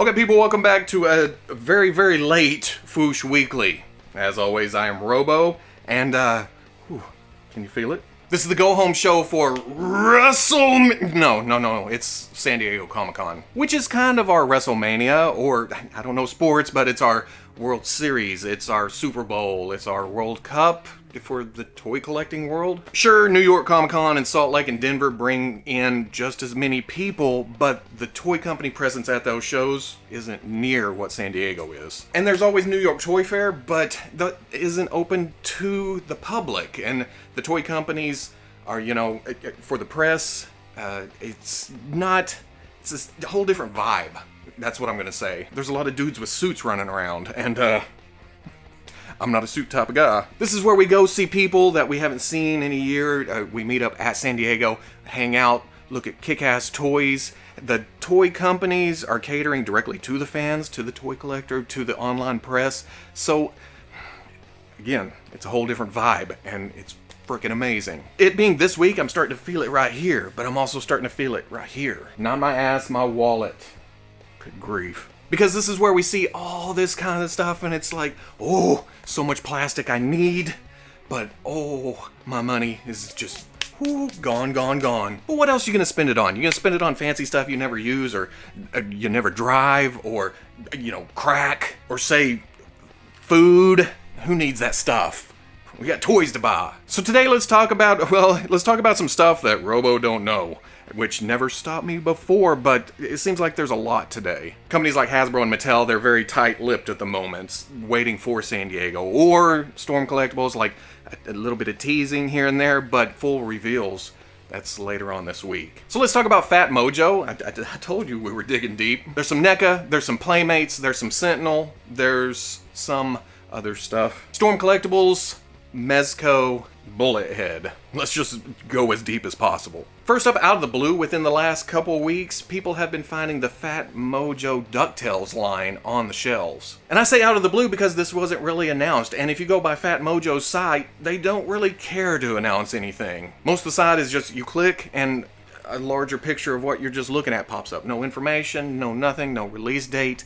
Okay, people, welcome back to a very, very late Fwoosh Weekly. As always, I am Robo, and, can you feel it? This is the go-home show for No, it's San Diego Comic-Con, which is kind of our WrestleMania, or, I don't know sports, but it's our World Series, it's our Super Bowl, it's our World Cup for the toy collecting world. Sure, New York Comic-Con and Salt Lake and Denver bring in just as many people, but the toy company presence at those shows isn't near what San Diego is. And there's always New York Toy Fair, but that isn't open to the public, and the toy companies are, you know, for the press, it's a whole different vibe. That's what I'm gonna say. There's a lot of dudes with suits running around, and I'm not a suit type of guy. This is where we go see people that we haven't seen in a year. We meet up at San Diego, hang out, look at kick-ass toys. The toy companies are catering directly to the fans, to the toy collector, to the online press. So, again, it's a whole different vibe, and it's freaking amazing. It being this week, I'm starting to feel it right here, but I'm also starting to feel it right here. Not my ass, my wallet. Good grief. Because this is where we see all this kind of stuff, and it's like, oh, so much plastic I need, but oh, my money is just gone. But what else are you gonna spend it on? You gonna spend it on fancy stuff you never use, or you never drive, or, you know, crack, or say, food? Who needs that stuff? We got toys to buy. So today let's talk about some stuff that Robo don't know, which never stopped me before, but it seems like there's a lot today. Companies like Hasbro and Mattel, they're very tight-lipped at the moment, waiting for San Diego, or Storm Collectibles, like a little bit of teasing here and there, but full reveals, that's later on this week. So let's talk about Phat Mojo. I told you we were digging deep. There's some NECA, there's some Playmates, there's some Sentinel, there's some other stuff. Storm Collectibles, Mezco, Bullet Head. Let's just go as deep as possible. First up, out of the blue, within the last couple weeks, people have been finding the Phat Mojo Duck Tales line on the shelves. And I say out of the blue because this wasn't really announced, and if you go by Phat Mojo's site, they don't really care to announce anything. Most of the site is just you click and a larger picture of what you're just looking at pops up. No information, no nothing, no release date.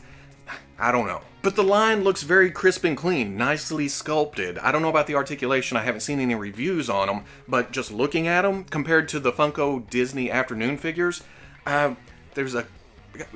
I don't know. But the line looks very crisp and clean, nicely sculpted. I don't know about the articulation, I haven't seen any reviews on them, but just looking at them, compared to the Funko Disney Afternoon figures,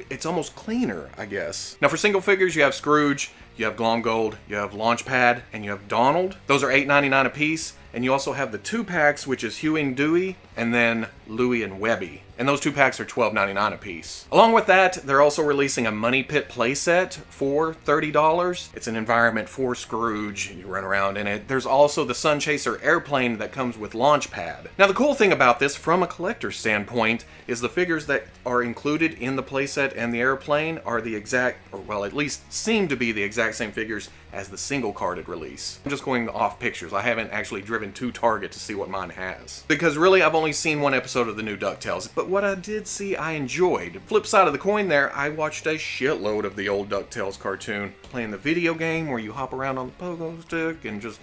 it's almost cleaner, I guess. Now for single figures, you have Scrooge, you have Glomgold, you have Launchpad, and you have Donald. Those are $8.99 a piece, and you also have the 2-packs, which is Huey and Dewey, and then Louie and Webby. And those 2-packs are $12.99 a piece. Along with that, they're also releasing a Money Pit playset for $30. It's an environment for Scrooge. You run around in it. There's also the Sun Chaser airplane that comes with Launchpad. Now the cool thing about this, from a collector's standpoint, is the figures that are included in the playset and the airplane are the exact, or well, at least seem to be the exact same figures as the single carded release. I'm just going off pictures. I haven't actually driven to Target to see what mine has. Because really, I've only seen one episode of the new DuckTales, but what I did see, I enjoyed. Flip side of the coin there, I watched a shitload of the old DuckTales cartoon. Playing the video game where you hop around on the pogo stick and just,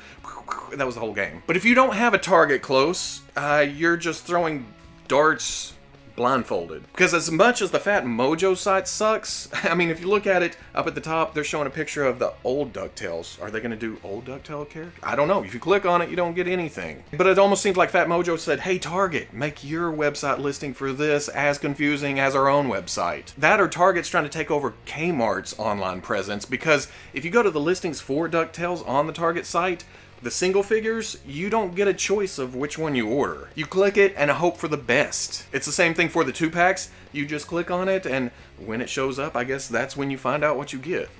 that was the whole game. But if you don't have a target close, you're just throwing darts blindfolded. Because as much as the Phat Mojo site sucks, I mean, if you look at it up at the top, they're showing a picture of the old DuckTales. Are they going to do old DuckTale characters? I don't know. If you click on it, you don't get anything. But it almost seems like Phat Mojo said, hey, Target, make your website listing for this as confusing as our own website. That or Target's trying to take over Kmart's online presence, because if you go to the listings for DuckTales on the Target site, the single figures, you don't get a choice of which one you order. You click it and hope for the best. It's the same thing for the 2-packs. You just click on it, and when it shows up, I guess that's when you find out what you get.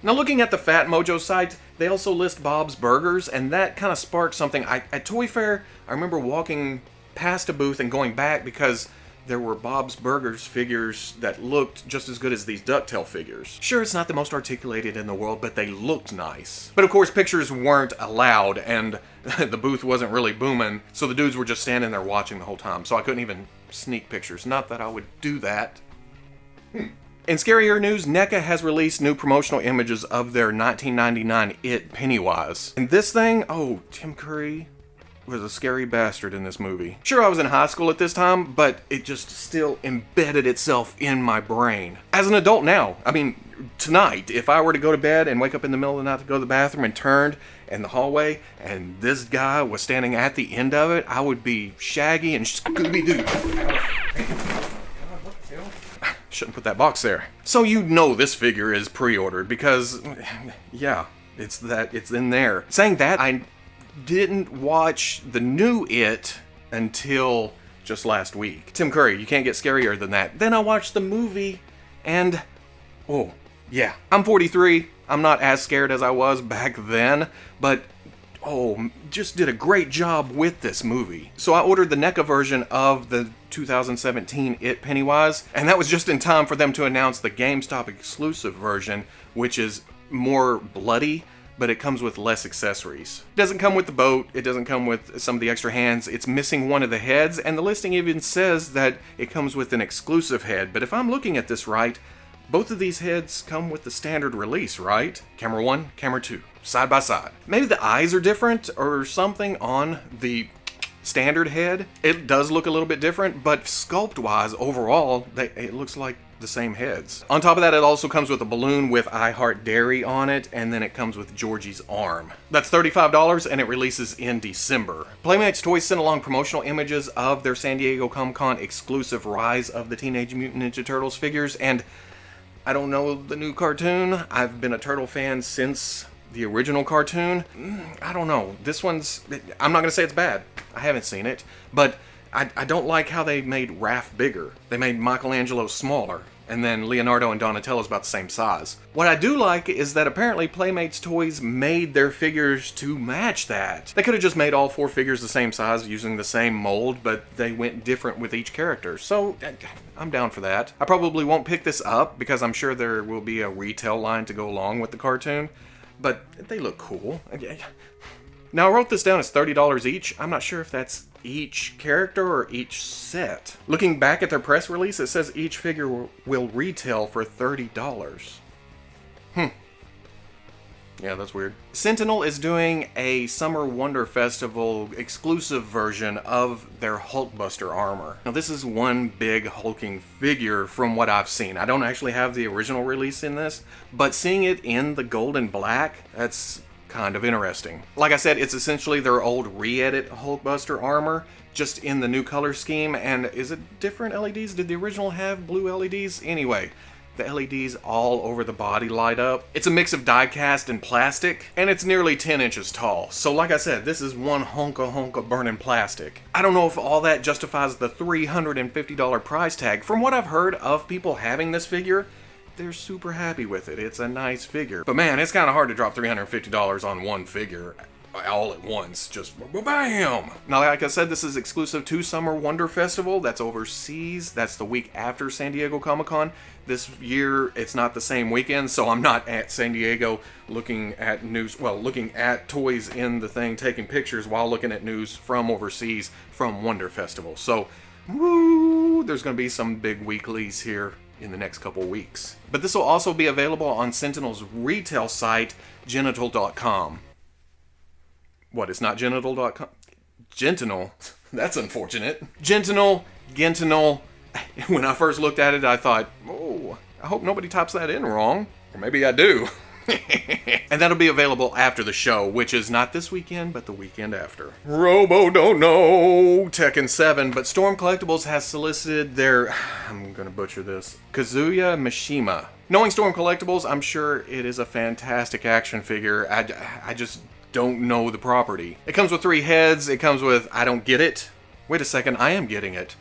Now looking at the Phat Mojo site, they also list Bob's Burgers, and that kind of sparked something. At Toy Fair, I remember walking past a booth and going back because there were Bob's Burgers figures that looked just as good as these DuckTale figures. Sure, it's not the most articulated in the world, but they looked nice. But of course, pictures weren't allowed, and the booth wasn't really booming, so the dudes were just standing there watching the whole time, so I couldn't even sneak pictures. Not that I would do that. In scarier news, NECA has released new promotional images of their 1999 It Pennywise. And this thing, oh, Tim Curry, was a scary bastard in this movie. Sure, I was in high school at this time, but it just still embedded itself in my brain. As an adult now, I mean, tonight, if I were to go to bed and wake up in the middle of the night to go to the bathroom and turned in the hallway and this guy was standing at the end of it, I would be Shaggy and Scooby-Doo. Shouldn't put that box there. So you know this figure is pre-ordered because, yeah, it's in there. Saying that, I didn't watch the new It until just last week. Tim Curry, you can't get scarier than that. Then I watched the movie and, oh, yeah. I'm 43. I'm not as scared as I was back then, but oh, just did a great job with this movie. So I ordered the NECA version of the 2017 It Pennywise, and that was just in time for them to announce the GameStop exclusive version, which is more bloody, but it comes with less accessories. It doesn't come with the boat, it doesn't come with some of the extra hands, it's missing one of the heads, and the listing even says that it comes with an exclusive head, but if I'm looking at this right, both of these heads come with the standard release, right? Camera 1, Camera 2, side by side. Maybe the eyes are different or something on the standard head. It does look a little bit different, but sculpt-wise, overall, it looks like the same heads. On top of that, it also comes with a balloon with I Heart Dairy on it, and then it comes with Georgie's arm. That's $35, and it releases in December. Playmates Toys sent along promotional images of their San Diego Comic-Con exclusive Rise of the Teenage Mutant Ninja Turtles figures, and I don't know the new cartoon. I've been a Turtle fan since the original cartoon. I don't know. This one's, I'm not going to say it's bad. I haven't seen it, but I don't like how they made Raph bigger. They made Michelangelo smaller, and then Leonardo and Donatello's about the same size. What I do like is that apparently Playmates Toys made their figures to match that. They could have just made all 4 figures the same size using the same mold, but they went different with each character, so I'm down for that. I probably won't pick this up because I'm sure there will be a retail line to go along with the cartoon, but they look cool. Now, I wrote this down as $30 each. I'm not sure if that's each character or each set. Looking back at their press release, it says each figure will retail for $30. Yeah, that's weird. Sentinel is doing a Summer Wonder Festival exclusive version of their Hulkbuster armor. Now, this is one big hulking figure from what I've seen. I don't actually have the original release in this, but seeing it in the gold and black, that's kind of interesting. Like I said, it's essentially their old re-edit Hulkbuster armor, just in the new color scheme. And is it different LEDs? Did the original have blue LEDs? Anyway, the LEDs all over the body light up. It's a mix of die-cast and plastic, and it's nearly 10 inches tall. So like I said, this is one honka of burning plastic. I don't know if all that justifies the $350 price tag. From what I've heard of people having this figure, they're super happy with it. It's a nice figure. But man, it's kind of hard to drop $350 on one figure all at once. Just bam! Now, like I said, this is exclusive to Summer Wonder Festival. That's overseas. That's the week after San Diego Comic-Con. This year, it's not the same weekend, so I'm not at San Diego looking at news, well, looking at toys in the thing, taking pictures while looking at news from overseas from Wonder Festival. So, woo, there's going to be some big weeklies here in the next couple weeks. But this will also be available on Sentinel's retail site, genital.com. What, it's not genital.com? Gentinal? That's unfortunate. Gentinal. When I first looked at it, I thought, oh, I hope nobody types that in wrong. Or maybe I do. And that'll be available after the show, which is not this weekend, but the weekend after. Robo don't know Tekken 7, but Storm Collectibles has solicited their, I'm gonna butcher this, Kazuya Mishima. Knowing Storm Collectibles, I'm sure it is a fantastic action figure. I just don't know the property. It comes with 3 heads, it comes with, I don't get it. Wait a second, I am getting it.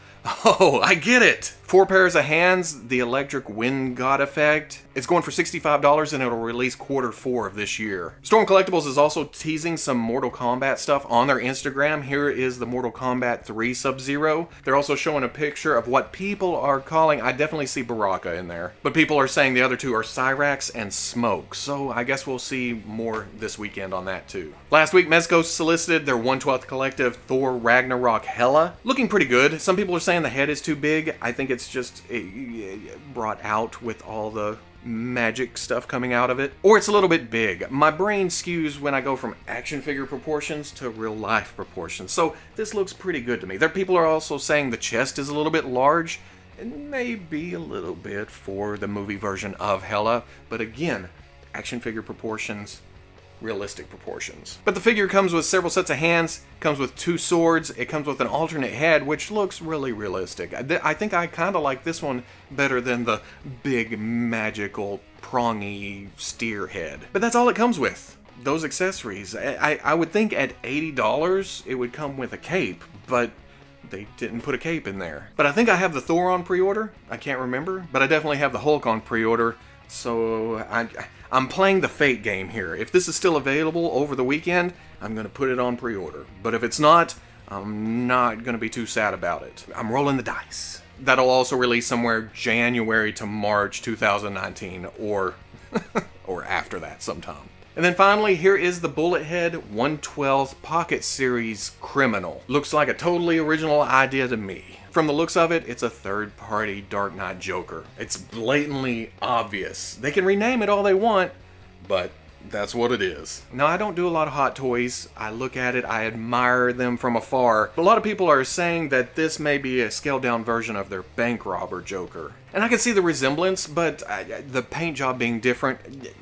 Oh, I get it! 4 pairs of hands, the electric wind god effect. It's going for $65 and it'll release Q4 of this year. Storm Collectibles is also teasing some Mortal Kombat stuff on their Instagram. Here is the Mortal Kombat 3 Sub-Zero. They're also showing a picture of what people are calling, I definitely see Baraka in there, but people are saying the other 2 are Cyrax and Smoke, so I guess we'll see more this weekend on that too. Last week, Mezco solicited their 1/12 Collective Thor Ragnarok Hela. Looking pretty good. Some people are saying the head is too big. I think it's just brought out with all the magic stuff coming out of it, or it's a little bit big. My brain skews when I go from action figure proportions to real life proportions, so this looks pretty good to me. People are also saying the chest is a little bit large, and maybe a little bit for the movie version of Hela, but again, action figure proportions, realistic proportions. But the figure comes with several sets of hands, comes with 2 swords, it comes with an alternate head, which looks really realistic. I think I kind of like this one better than the big magical prongy steer head. But that's all it comes with. Those accessories. I would think at $80 it would come with a cape, but they didn't put a cape in there. But I think I have the Thor on pre-order. I can't remember, but I definitely have the Hulk on pre-order. So I'm playing the fate game here. If this is still available over the weekend, I'm going to put it on pre-order. But if it's not, I'm not going to be too sad about it. I'm rolling the dice. That'll also release somewhere January to March 2019 or after that sometime. And then finally, here is the Bullet Head 112th Pocket Series Criminal. Looks like a totally original idea to me. From the looks of it, it's a third-party Dark Knight Joker. It's blatantly obvious. They can rename it all they want, but that's what it is. Now, I don't do a lot of Hot Toys. I look at it, I admire them from afar. But a lot of people are saying that this may be a scaled-down version of their bank robber Joker. And I can see the resemblance, but the paint job being different,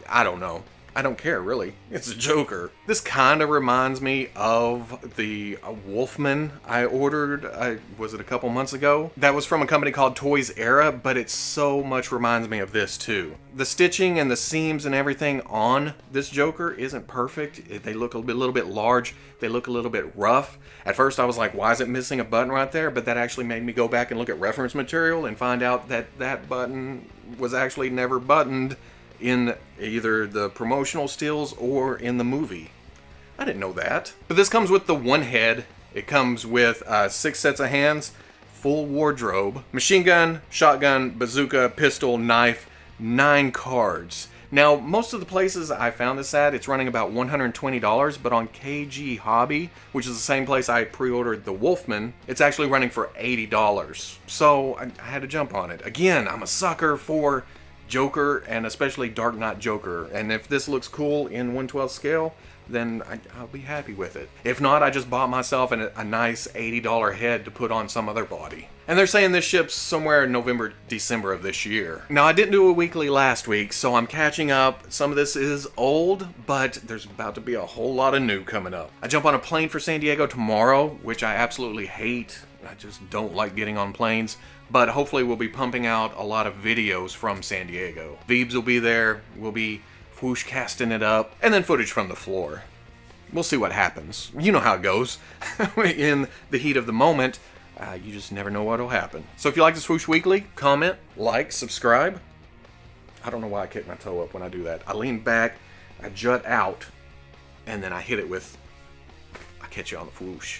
I don't know. I don't care, really. It's a Joker. This kind of reminds me of the Wolfman I ordered, was it a couple months ago? That was from a company called Toys Era, but it so much reminds me of this too. The stitching and the seams and everything on this Joker isn't perfect. They look a little bit large. They look a little bit rough. At first I was like, why is it missing a button right there? But that actually made me go back and look at reference material and find out that that button was actually never buttoned in either the promotional stills or in the movie. I didn't know that. But this comes with the one head. It comes with 6 sets of hands, full wardrobe, machine gun, shotgun, bazooka, pistol, knife, 9 cards. Now, most of the places I found this at, it's running about $120, but on KG Hobby, which is the same place I pre-ordered the Wolfman, it's actually running for $80. So I had to jump on it. Again, I'm a sucker for Joker, and especially Dark Knight Joker, and if this looks cool in 1/12 scale, then I'll be happy with it. If not, I just bought myself a nice $80 head to put on some other body. And they're saying this ships somewhere in November, December of this year. Now, I didn't do a weekly last week, so I'm catching up. Some of this is old, but there's about to be a whole lot of new coming up. I jump on a plane for San Diego tomorrow, which I absolutely hate. I just don't like getting on planes. But hopefully we'll be pumping out a lot of videos from San Diego. Veebs will be there, we'll be Fwoosh casting it up, and then footage from the floor. We'll see what happens. You know how it goes. In the heat of the moment, you just never know what'll happen. So if you like this Fwoosh Weekly, comment, like, subscribe. I don't know why I kick my toe up when I do that. I lean back, I jut out, and then I hit it with, I catch you on the Fwoosh.